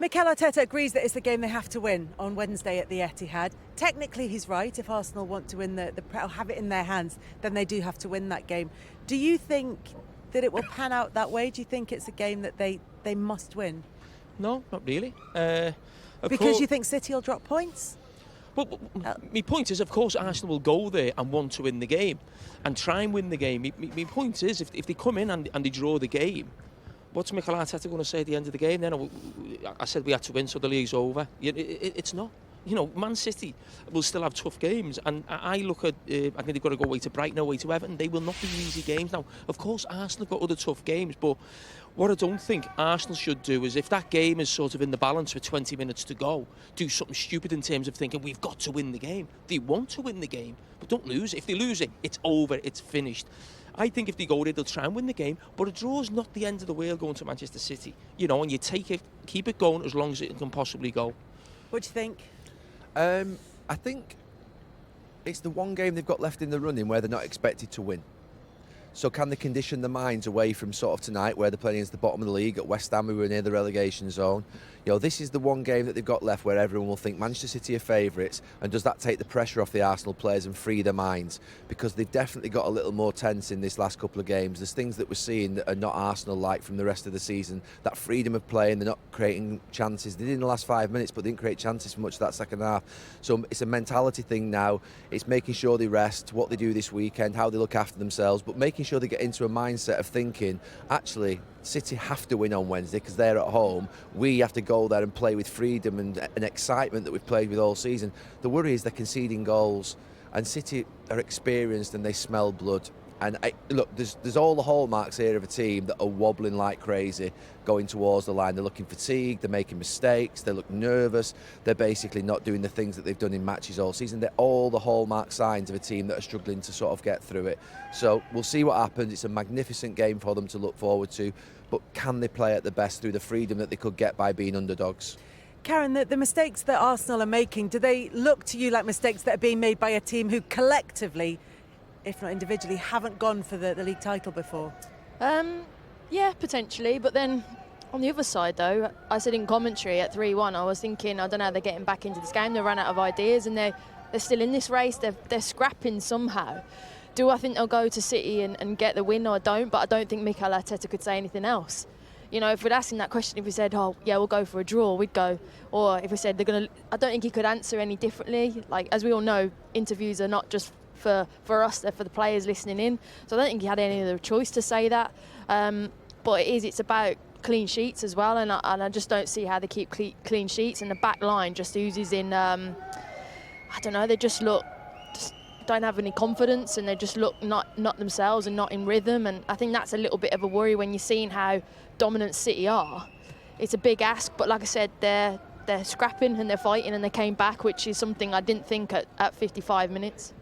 Mikel Arteta agrees that it's the game they have to win on Wednesday at the Etihad. Technically, he's right. If Arsenal want to win or have it in their hands, then they do have to win that game. Do you think that it will pan out that way? Do you think it's a game that they must win? No, not really. Because you think City will drop points? Well, my point is, of course, Arsenal will go there and want to win the game and try and win the game. My point is, if they come in and they draw the game, what's Mikel Arteta going to say at the end of the game? Then I said we had to win, so the league's over. It's not. You know, Man City will still have tough games, and I look at, I think they've got to go away to Brighton, away to Everton. They will not be easy games. Now, of course, Arsenal have got other tough games, but what I don't think Arsenal should do is, if that game is sort of in the balance with 20 minutes to go, do something stupid in terms of thinking we've got to win the game. They want to win the game, but don't lose it. If they lose it, it's over, it's finished. I think if they go there, they'll try and win the game, but a draw's not the end of the world going to Manchester City. You know, and you take it, keep it going as long as it can possibly go. What do you think? I think it's the one game they've got left in the running where they're not expected to win. So can they condition their minds away from sort of tonight, where they're playing against the bottom of the league at West Ham, who were near the relegation zone? You know, this is the one game that they've got left where everyone will think Manchester City are favourites, and does that take the pressure off the Arsenal players and free their minds? Because they've definitely got a little more tense in this last couple of games. There's things that we're seeing that are not Arsenal-like from the rest of the season. That freedom of playing, they're not creating chances. They did in the last 5 minutes, but they didn't create chances for much of that second half. So it's a mentality thing now. It's making sure they rest, what they do this weekend, how they look after themselves, but making sure they get into a mindset of thinking, actually, City have to win on Wednesday because they're at home. We have to go there and play with freedom and excitement that we've played with all season. The worry is they're conceding goals, and City are experienced and they smell blood. And look, there's all the hallmarks here of a team that are wobbling like crazy going towards the line. They're looking fatigued, they're making mistakes, they look nervous, they're basically not doing the things that they've done in matches all season. They're all the hallmark signs of a team that are struggling to sort of get through it. So we'll see what happens. It's a magnificent game for them to look forward to, but can they play at the best through the freedom that they could get by being underdogs? Karen, the mistakes that Arsenal are making, do they look to you like mistakes that are being made by a team who collectively, if not individually, haven't gone for the league title before? Yeah, potentially. But then on the other side, though, I said in commentary at 3-1, I was thinking, I don't know how they're getting back into this game. They ran out of ideas, and they're still in this race. They're scrapping somehow. Do I think they'll go to City and get the win? No, I don't. But I don't think Mikel Arteta could say anything else. You know, if we'd asked him that question, if we said, oh, yeah, we'll go for a draw, we'd go. Or if we said they're going to... I don't think he could answer any differently. Like, as we all know, interviews are not just for us, they're for the players listening in. So I don't think he had any other choice to say that. But it's about clean sheets as well, and I just don't see how they keep clean sheets. And the back line just oozes in, I don't know, they just don't have any confidence, and they just look not themselves and not in rhythm. And I think that's a little bit of a worry when you're seeing how dominant City are. It's a big ask, but like I said, they're scrapping and they're fighting, and they came back, which is something I didn't think at 55 minutes.